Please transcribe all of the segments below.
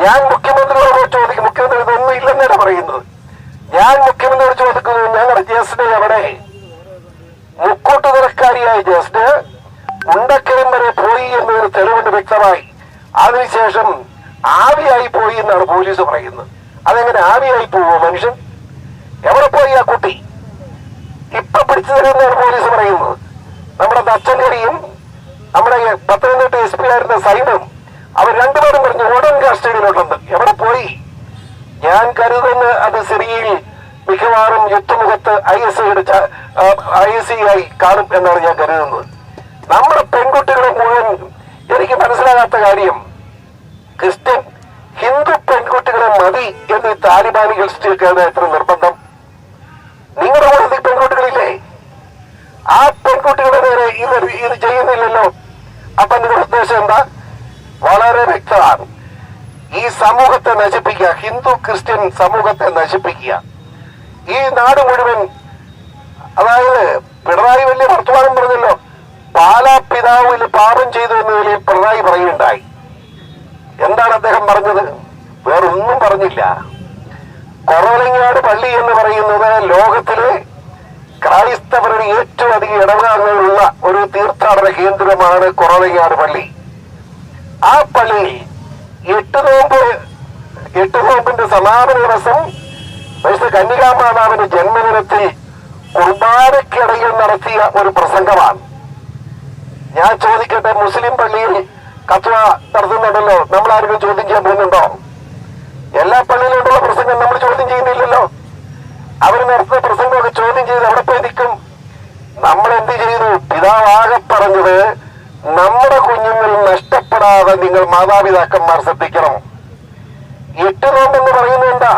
ഞാൻ മുഖ്യമന്ത്രിയോട് ചോദിക്കും, മുഖ്യമന്ത്രി ഇതൊന്നും ഇല്ലെന്നാണ് പറയുന്നത്. ഞാൻ മുഖ്യമന്ത്രിയോട് ചോദിക്കുന്നു, ഞങ്ങളുടെ ജസ്റ്റിനെ എവിടെ? മുക്കൂട്ടുതലക്കാരിയായ ജസ്റ്റിന് മുണ്ടക്കയം വരെ പോയി എന്നൊരു തെളിവുണ്ട് വ്യക്തമായി. അതിനുശേഷം ആവിയായി പോയി എന്നാണ് പോലീസ് പറയുന്നത്. അതെങ്ങനെ ആവിയായി പോവോ മനുഷ്യൻ? എവിടെ പോയി ആ കുട്ടി? ഇപ്പൊ പിടിച്ചു തരുമെന്നാണ് പോലീസ് പറയുന്നത്. നമ്മുടെ തച്ചങ്കരിയും നമ്മുടെ പത്തനംതിട്ട SP ആയിരുന്ന സൈനും അവർ രണ്ടുപേരും പറഞ്ഞു ഉടൻ കസ്റ്റഡിയിലുണ്ടെന്ന്. എവിടെ പോയി? ഞാൻ കരുതുന്ന അത് സിറിയയിൽ മിക്കവാറും യുദ്ധമുഖത്ത് ISI കാണും എന്നാണ് ഞാൻ കരുതുന്നത്. നമ്മുടെ പെൺകുട്ടികളെ മുഴുവൻ എനിക്ക് മനസ്സിലാകാത്ത കാര്യം, ക്രിസ്ത്യൻ ഹിന്ദു പെൺകുട്ടികളെ മതി എന്ന് താലിബാനികൾ കേൾക്കാൻ എത്ര നിർബന്ധം? നിങ്ങളുടെ കൂടെ പെൺകുട്ടികളില്ലേ? ആ പെൺകുട്ടികളുടെ നേരെ ഇത് ചെയ്യുന്നില്ലല്ലോ. അപ്പൊ നിങ്ങളുടെ ഉദ്ദേശം എന്താ? വളരെ വ്യക്തമാണ്. ഈ സമൂഹത്തെ നശിപ്പിക്കുക, ഹിന്ദു ക്രിസ്ത്യൻ സമൂഹത്തെ നശിപ്പിക്കുക. ഈ നാട് മുഴുവൻ, അതായത് പിണറായി വലിയ വർത്തമാനം പറഞ്ഞല്ലോ, പാലാ പിതാവിൽ പാപം ചെയ്തു എന്ന നിലയിൽ പിണറായി പറയുകയുണ്ടായി. എന്താണ് അദ്ദേഹം പറഞ്ഞത്? വേറൊന്നും പറഞ്ഞില്ല. കൊറോലങ്ങാട് പള്ളി എന്ന് പറയുന്നത് ലോകത്തിലെ ക്രൈസ്തവരുടെ ഏറ്റവും അധികം ഇടവകാലങ്ങളുള്ള ഒരു തീർത്ഥാടന കേന്ദ്രമാണ് കൊറോലങ്ങാട് പള്ളി. ആ പള്ളിയിൽ എട്ട് നോമ്പിന്റെ സമാപന ദിവസം പരിശുദ്ധ കന്യകാമാതാവിന്റെ ജന്മദിനത്തിൽ കുർബാനയ്ക്കിടയിൽ നടത്തിയ ഒരു പ്രസംഗമാണ്. ഞാൻ ചോദിക്കട്ടെ, മുസ്ലിം പള്ളിയിൽ കത്വ നടത്തുന്നുണ്ടല്ലോ, നമ്മൾ ആരെങ്കിലും ചോദ്യം ചെയ്യാൻ പോകുന്നുണ്ടോ? എല്ലാ പള്ളിയിലോട്ടുള്ള പ്രസംഗം നമ്മൾ ചോദ്യം ചെയ്യുന്നില്ലല്ലോ. അവർ നടത്തുന്ന പ്രസംഗമൊക്കെ ചോദ്യം ചെയ്ത് അവിടെ പോയി നിൽക്കും. നമ്മൾ എന്ത് ചെയ്തു? പിതാവാകെ പറഞ്ഞത്, നമ്മുടെ കുഞ്ഞുങ്ങൾ നഷ്ടപ്പെടാതെ നിങ്ങൾ മാതാപിതാക്കന്മാർ ശ്രദ്ധിക്കണം. 8 നോമ്പെന്ന് പറയുന്നത് എന്താ?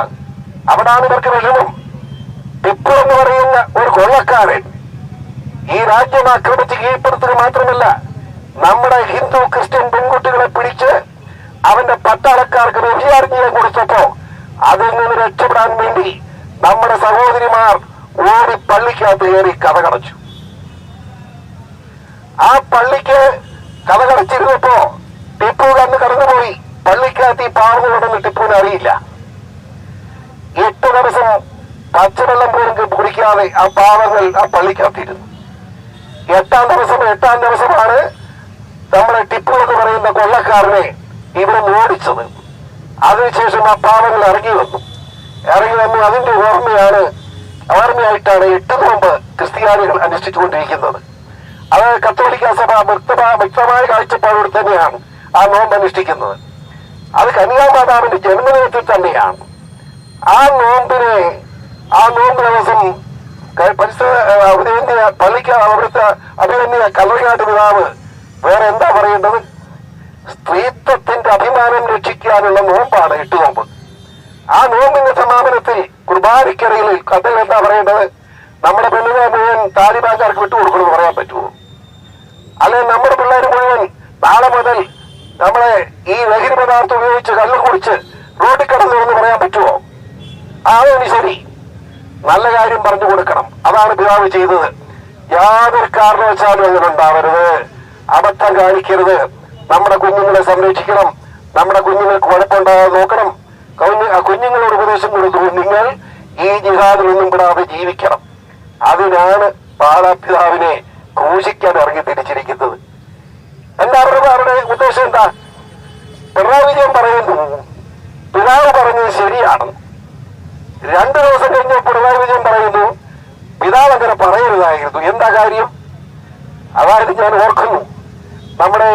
അവിടാണ് ഇവർക്ക് വിഷമം. ടിപ്പു എന്ന് പറയുന്ന ഒരു കൊള്ളക്കാരൻ ഈ രാജ്യം ആക്രമിച്ച് കീഴ്പ്പെടുത്തുക മാത്രമല്ല, നമ്മുടെ ഹിന്ദു ക്രിസ്ത്യൻ പെൺകുട്ടികളെ പിടിച്ച് അവന്റെ പട്ടാളക്കാർക്ക് വ്യഭിചാരം ചെയ്യാൻ കൊടുത്തപ്പോ അതിൽ നിന്ന് രക്ഷപ്പെടാൻ വേണ്ടി നമ്മുടെ സഹോദരിമാർ ഓടി പള്ളിക്കകത്ത് കയറി കഥകടച്ചു. ആ പള്ളിക്ക് കഥകടച്ചിരുന്നപ്പോ ടിപ്പു കന്ന് കടന്നുപോയി. പള്ളിക്കകത്ത് ഈ പാവങ്ങളുണ്ടെന്ന് ടിപ്പുവിന് അറിയില്ല. 8 ദിവസം പച്ചവെള്ളം പോലും കുടിക്കാതെ ആ പാവങ്ങൾ ആ പള്ളിക്കകത്തിരുന്നു. 8ാം ദിവസമാണ് നമ്മുടെ ടിപ്പു എന്ന് പറയുന്ന കൊള്ളക്കാരനെ ഇവിടെ ഓടിച്ചത്. അതിനുശേഷം ആ പാവങ്ങൾ ഇറങ്ങി വന്നു. അതിന്റെ ഓർമ്മയായിട്ടാണ് 8 നോമ്പ് ക്രിസ്ത്യാനികൾ അനുഷ്ഠിച്ചുകൊണ്ടിരിക്കുന്നത്. അത് കത്തോലിക്ക സഭ വ്യക്തമായ കാഴ്ചപ്പാടോട് തന്നെയാണ് ആ നോമ്പ് അനുഷ്ഠിക്കുന്നത്. അത് കന്യാമാതാവിന്റെ ജന്മദിനത്തിൽ തന്നെയാണ്. ആ നോമ്പ് ദിവസം പള്ളിക്ക് അവിടുത്തെ അഭിമന്യ കല്ലറങ്ങാട്ട് പിതാവ് വേറെ എന്താ പറയേണ്ടത്? സ്ത്രീത്വത്തിന്റെ അഭിമാനം രക്ഷിക്കാനുള്ള നോമ്പാണ് 8 നോമ്പ്. ആ നോമ്പിന്റെ സമാപനത്തിൽ കുർബാനയ്ക്കിടയിൽ അദ്ദേഹം എന്താ പറയേണ്ടത്? നമ്മുടെ പെണ്ണുങ്ങളെ മുഴുവൻ താലിബാൻകാർക്ക് വിട്ടുകൊടുക്കണമെന്ന് പറയാൻ പറ്റുമോ? അല്ലെങ്കിൽ നമ്മുടെ പിള്ളേർ മുഴുവൻ നാളെ മുതൽ നമ്മളെ ഈ ലഹരി പദാർത്ഥം ഉപയോഗിച്ച് കള്ളു കുടിച്ച് റോഡിൽ കിടന്നു പറയാൻ പറ്റുമോ? അതാണ് ശരി. നല്ല കാര്യം പറഞ്ഞു കൊടുക്കണം. അതാണ് പിതാവ് ചെയ്തത്. യാതൊരു കാരണവശാലും അങ്ങനെ ഉണ്ടാവരുത്. അബദ്ധം കാണിക്കരുത്. നമ്മുടെ കുഞ്ഞുങ്ങളെ സംരക്ഷിക്കണം. നമ്മുടെ കുഞ്ഞുങ്ങൾക്ക് കുഴപ്പമുണ്ടാകാതെ നോക്കണം. കുഞ്ഞുങ്ങളോട് ഉപദേശം കൊടുത്തു, നിങ്ങൾ ഈ ജിഹാദിലൊന്നും പെടാതെ ജീവിക്കണം. അതിനാണ് പാലാപിതാവിനെ ക്രൂശിക്കാൻ ഇറങ്ങി തിരിച്ചിരിക്കുന്നത്. എന്താ അവരുടെ ഉദ്ദേശം? എന്താ? പിണറായി വിജയൻ പറയുന്നു പിതാവ് പറഞ്ഞത് ശരിയാണ്. 2 ദിവസം കഴിഞ്ഞ പിണറായി വിജയൻ പറയുന്നു പിതാവ് അങ്ങനെ പറയരുതായിരുന്നു. എന്താ കാര്യം? അതായത് ഞാൻ ഓർക്കുന്നു, നമ്മുടെ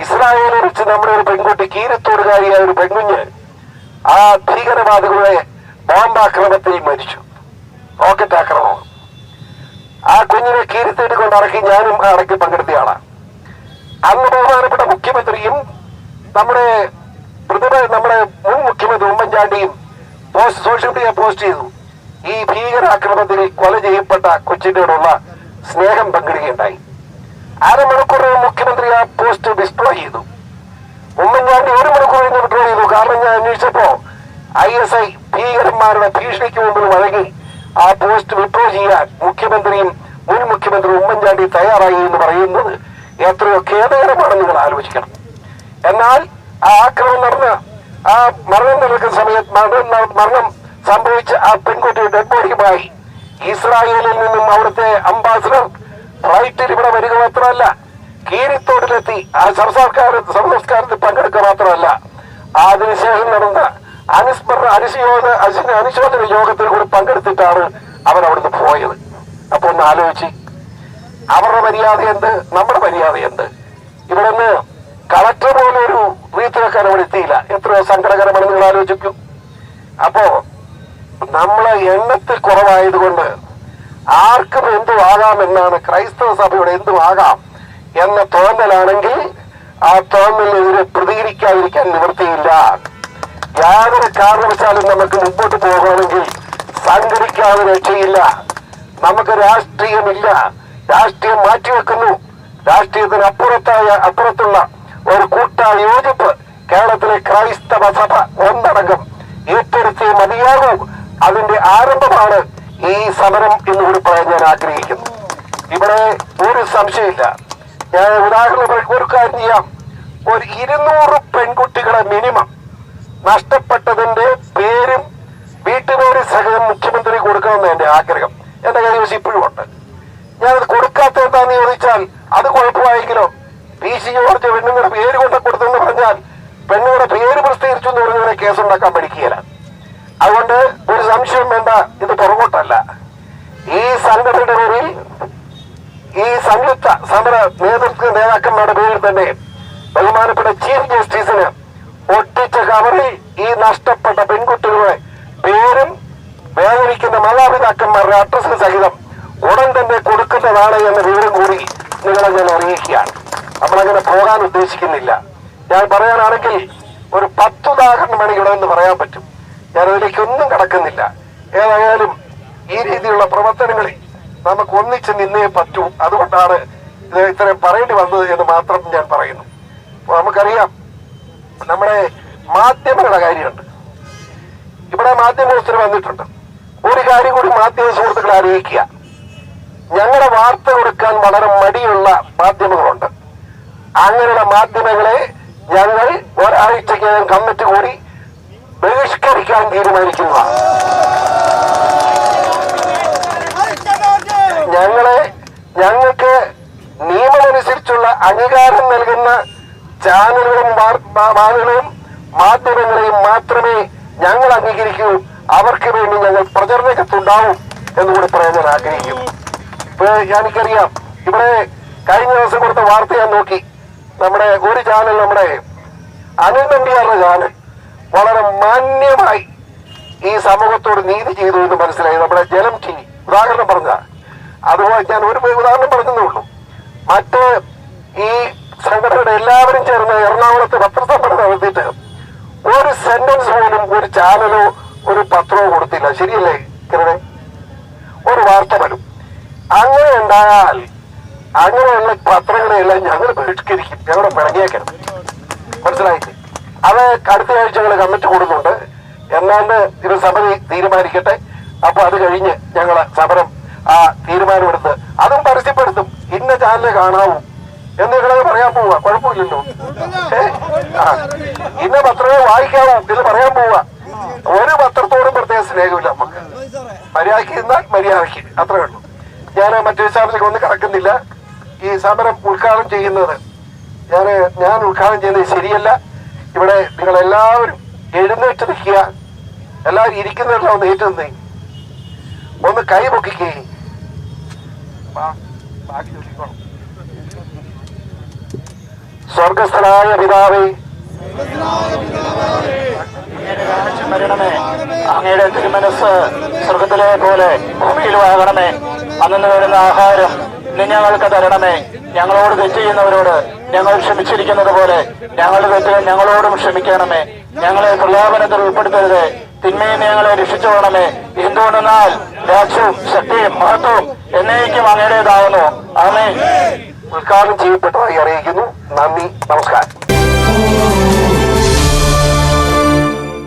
ഇസ്രായേലിൽ വെച്ച് നമ്മുടെ ഒരു പെൺകുട്ടി, കീരത്തോടുകാരിയായ ഒരു പെൺകുഞ്ഞ് ആ ഭീകരവാദികളുടെ ബോംബാക്രമണത്തിൽ മരിച്ചു. റോക്കറ്റ് ആക്രമണം. ആ കുഞ്ഞിനെ കീരിത്തേടി കൊണ്ട് ഇറക്കി ഞാനും ഇടയ്ക്ക് പങ്കെടുത്തയാളാണ്. അന്ന് ബഹുമാനപ്പെട്ട മുഖ്യമന്ത്രിയും നമ്മുടെ മുൻ മുഖ്യമന്ത്രി ഉമ്മൻചാണ്ടിയും സോഷ്യൽ മീഡിയ പോസ്റ്റ് ചെയ്തു. ഈ ഭീകരാക്രമണത്തിൽ കൊല ചെയ്യപ്പെട്ട കൊച്ചിനോടുള്ള സ്നേഹം പങ്കിടുകയുണ്ടായി. അരമണിക്കൂർ മുഖ്യമന്ത്രി ആ പോസ്റ്റ് ഡിസ്ട്രോ ചെയ്തു. ഉമ്മൻചാണ്ടി 1 മണിക്കൂർ വിഡ്രോ ചെയ്തു. കാരണം ഞാൻ അന്വേഷിച്ചപ്പോ ISI ഭീകരന്മാരുടെ ഭീഷണിക്ക് മുമ്പിൽ വഴങ്ങി ആ പോസ്റ്റ് വിഡ്രോ ചെയ്യാൻ മുൻ മുഖ്യമന്ത്രി ഉമ്മൻചാണ്ടി തയ്യാറായി എന്ന് പറയുന്നത് എത്രയോ ഖേദകരമാണ് നിങ്ങൾ ആലോചിക്കണം. എന്നാൽ ആ ആക്രമണം നടന്ന ആ മരണം നടക്കുന്ന സമയത്ത് മരണം സംഭവിച്ച ആ പെൺകുട്ടിയുടെ ഡെഡ് ബോഡിയുമായി ഇസ്രായേലിൽ നിന്നും അവിടുത്തെ അംബാസിഡർ ഫ്ലൈറ്റിൽ ഇവിടെ വരിക മാത്രമല്ല, കീരിത്തോടിലെത്തി ആ സംസ്കാരത്തിൽ പങ്കെടുക്കുക മാത്രമല്ല, അതിനുശേഷം നടന്ന അനുശോചന യോഗത്തിൽ കൂടി പങ്കെടുത്തിട്ടാണ് അവൻ അവിടുന്ന് പോയത്. അപ്പൊ ഒന്ന് ആലോചിച്ച്, അവരുടെ മര്യാദ എന്ത്, നമ്മുടെ മര്യാദ എന്ത്? ഇവിടെ നിന്ന് കളക്ടർ പോലും ഒരു റീത്ത് വെക്കാൻ അവിടെ എത്തിയില്ല. എത്രയോ സങ്കടകരമാണ് നിങ്ങൾ ആലോചിക്കും. അപ്പോ നമ്മളെ എണ്ണത്തിൽ കുറവായതുകൊണ്ട് ആർക്കും എന്തും ആകാമെന്നാണ്, ക്രൈസ്തവ സഭയുടെ എന്തും ആകാം എന്ന തോന്നലാണെങ്കിൽ ആ തോന്നലിനെതിരെ പ്രതികരിക്കാതിരിക്കാൻ നിവൃത്തിയില്ല. യാതൊരു കാരണവശാലും നമുക്ക് മുമ്പോട്ട് പോകണമെങ്കിൽ സംഘടിക്കാതെ രക്ഷയില്ല. നമുക്ക് രാഷ്ട്രീയമില്ല, രാഷ്ട്രീയം മാറ്റിവെക്കുന്നു. രാഷ്ട്രീയത്തിന് അപ്പുറത്തുള്ള ഒരു കൂട്ടായ യോജിപ്പ് കേരളത്തിലെ ക്രൈസ്തവ സഭ ഒന്നടങ്കം ഏറ്റെടുത്തേ മതിയാകൂ. അതിന്റെ ആരംഭമാണ് ഈ സമരം എന്നുകൂടി പറയാൻ ഞാൻ ആഗ്രഹിക്കുന്നു. ഇവിടെ ഒരു സംശയമില്ല. ഞാൻ ഉദാഹരണം ഒരു കാര്യം ചെയ്യാം. ഒരു 200 പെൺകുട്ടികളെ മിനിമം നഷ്ടപ്പെട്ടതിന്റെ പേരും വീട്ടുപേര് സഹിതം മുഖ്യമന്ത്രി കൊടുക്കണമെന്ന് എന്റെ ആഗ്രഹം. എന്റെ കൈവശം ഇപ്പോഴും ഉണ്ട്. ഞാനത് കൊടുക്കാത്ത എന്താന്ന് ചോദിച്ചാൽ അത് കുഴപ്പമായെങ്കിലോ, PC ജോർജ് പെണ്ണുങ്ങളുടെ പേര് കൊണ്ട് കൊടുത്തെന്ന് പറഞ്ഞാൽ പെണ്ണുങ്ങളുടെ പേര് പ്രസിദ്ധീകരിച്ചു എന്ന് പറഞ്ഞാൽ കേസുണ്ടാക്കാൻ പഠിക്കുകയില്ല. അതുകൊണ്ട് ഒരു സംശയം വേണ്ട, ഇത് പുറകോട്ടല്ല. ഈ സംഘടനയുടെ പേരിൽ, ഈ സംയുക്ത സമര നേതാക്കന്മാരുടെ പേരിൽ തന്നെ ബഹുമാനപ്പെട്ട ചീഫ് ജസ്റ്റിസിന് ഒട്ടിച്ച കവറിൽ ഈ നഷ്ടപ്പെട്ട പെൺകുട്ടികളുടെ പേരും വേദനിക്കുന്ന മാതാപിതാക്കന്മാരുടെ അഡ്രസ്സിന് സഹിതം ഉടൻ തന്നെ കൊടുക്കുന്നതാണ് എന്ന വിവരം കൂടി നിങ്ങളെ ഞാൻ അറിയിക്കുകയാണ്. നമ്മളങ്ങനെ പോകാൻ ഉദ്ദേശിക്കുന്നില്ല. ഞാൻ പറയാനാണെങ്കിൽ ഒരു 10 ഉദാഹരണം വേണമെങ്കിൽ ഇവിടെ നിന്ന് പറയാൻ പറ്റും. ഞാൻ അതിലേക്കൊന്നും കടക്കുന്നില്ല. ഏതായാലും ഈ രീതിയിലുള്ള പ്രവർത്തനങ്ങളിൽ നമുക്ക് ഒന്നിച്ച് നിന്നേ പറ്റൂ. അതുകൊണ്ടാണ് ഇത് ഇത്രയും പറയേണ്ടി വന്നത് എന്ന് മാത്രം ഞാൻ പറയുന്നു. നമുക്കറിയാം, നമ്മുടെ മാധ്യമങ്ങളുടെ കാര്യമുണ്ട്. ഇവിടെ മാധ്യമത്തിന് വന്നിട്ടുണ്ട്. ഒരു കാര്യം കൂടി മാധ്യമ സുഹൃത്തുക്കളെ അറിയിക്കുക. ഞങ്ങളുടെ വാർത്ത കൊടുക്കാൻ വളരെ മടിയുള്ള മാധ്യമങ്ങളുണ്ട്. അങ്ങനെയുള്ള മാധ്യമങ്ങളെ ഞങ്ങൾ ഒരാഴ്ചയ്ക്കകം കമ്മിറ്റി കൂടി ബഹിഷ്കരിക്കാൻ തീരുമാനിക്കുന്നതാണ്. ഞങ്ങൾക്ക് നിയമമനുസരിച്ചുള്ള അംഗീകാരം നൽകുന്ന ചാനലുകളും മാധ്യമങ്ങളെയും മാത്രമേ ഞങ്ങൾ അംഗീകരിക്കൂ. അവർക്ക് വേണ്ടി ഞങ്ങൾ പ്രചരണത്തുണ്ടാവും എന്നുകൂടി പറയാൻ ഞാൻ ആഗ്രഹിക്കുന്നു. എനിക്കറിയാം, ഇവിടെ കഴിഞ്ഞ ദിവസം കൊടുത്ത വാർത്ത ഞാൻ നോക്കി. നമ്മുടെ ഒരു ചാനൽ, നമ്മുടെ അനിൽ നമ്പ്യാരുടെ ചാനൽ വളരെ മാന്യമായി ഈ സമൂഹത്തോട് നീതി ചെയ്തു എന്ന് മനസ്സിലായി. നമ്മുടെ ജനം TV ഉദാഹരണം പറഞ്ഞ, അതുപോലെ ഞാൻ ഒരു ഉദാഹരണം പറഞ്ഞതേ ഉള്ളൂ. മറ്റ് ഈ സംഘടനയുടെ എല്ലാവരും ചേർന്ന് എറണാകുളത്ത് പത്രസമ്മേളനം നടത്തിയിട്ട് ഒരു സെന്റൻസ് പോലും ഒരു ചാനലോ ഒരു പത്രമോ കൊടുത്തില്ല. ശരിയല്ലേ കിരണേ? ഒരു വാർത്ത പോലും. അങ്ങനെ ഉണ്ടായാൽ അങ്ങനെയുള്ള പത്രങ്ങളെല്ലാം ഞങ്ങൾ ബഹിഷ്കരിക്കും, ഞങ്ങളുടെ പിണങ്ങിയേക്കണം. മനസ്സിലായില്ലേ? അത് അടുത്ത ആഴ്ചകൾ കമ്മിറ്റി കൂടുന്നുണ്ട്. എന്നാണ്ട് ഇത് സമിതി തീരുമാനിക്കട്ടെ. അപ്പൊ അത് കഴിഞ്ഞ് ഞങ്ങൾ സമരം ആ തീരുമാനമെടുത്ത് അതും പരസ്യപ്പെടുത്തും. ഇന്ന ചാനല് കാണാവൂ എന്ന് ഞങ്ങളത് പറയാൻ പോവുക. കുഴപ്പമില്ലല്ലോ. ഇന്ന പത്രമേ വായിക്കാവൂ എന്ന് പറയാൻ പോവുക. ഒരു പത്രത്തോടും പ്രത്യേക സ്നേഹമില്ല നമുക്ക്. മര്യാദയ്ക്ക് ഇരുന്നാൽ മര്യാദയ്ക്ക്, അത്രേ ഉള്ളൂ. ഞാൻ മറ്റൊരു ചാനലിലേക്ക് ഒന്നും കടക്കുന്നില്ല. ഈ സമരം ഉദ്ഘാടനം ചെയ്യുന്നത് ഞാൻ ഉദ്ഘാടനം ചെയ്യുന്നത് ശരിയല്ല. ഇവിടെ നിങ്ങൾ എല്ലാവരും എഴുന്നേറ്റ് നിൽക്കുക. എല്ലാവരും ഇരിക്കുന്നവരെല്ലാം ഒന്ന് ഏറ്റു നിന്നേ, ഒന്ന് കൈ പൊക്കിക്കേ. സ്വർഗസ്ഥനായ പിതാവേ, വരണമേ. അങ്ങയുടെ തിരുമനസ് സ്വർഗത്തിലെ പോലെ ഭൂമിയിലും ആകണമേ. അന്നു വരുന്ന ആഹാരം ഞങ്ങൾക്ക് തരണമേ. ഞങ്ങളോട് തെറ്റ് ചെയ്യുന്നവരോട് ഞങ്ങൾ ക്ഷമിച്ചിരിക്കുന്നത് പോലെ ഞങ്ങളുടെ തെറ്റ് ഞങ്ങളോടും ക്ഷമിക്കണമേ. ഞങ്ങളെ പ്രലോഭനത്തിൽ ഉൾപ്പെടുത്തരുത്, തിന്മയിൽ ഞങ്ങളെ രക്ഷിച്ചുകൊള്ളണമേ. എന്തുകൊണ്ടെന്നാൽ രാജ്യവും ശക്തിയും മഹത്വവും എന്നേക്കും അങ്ങയുടേതാവുന്നു. ആമേൻ. ഉദ്ഘാടനം ചെയ്യപ്പെട്ടതായി അറിയിക്കുന്നു. നന്ദി, നമസ്കാരം.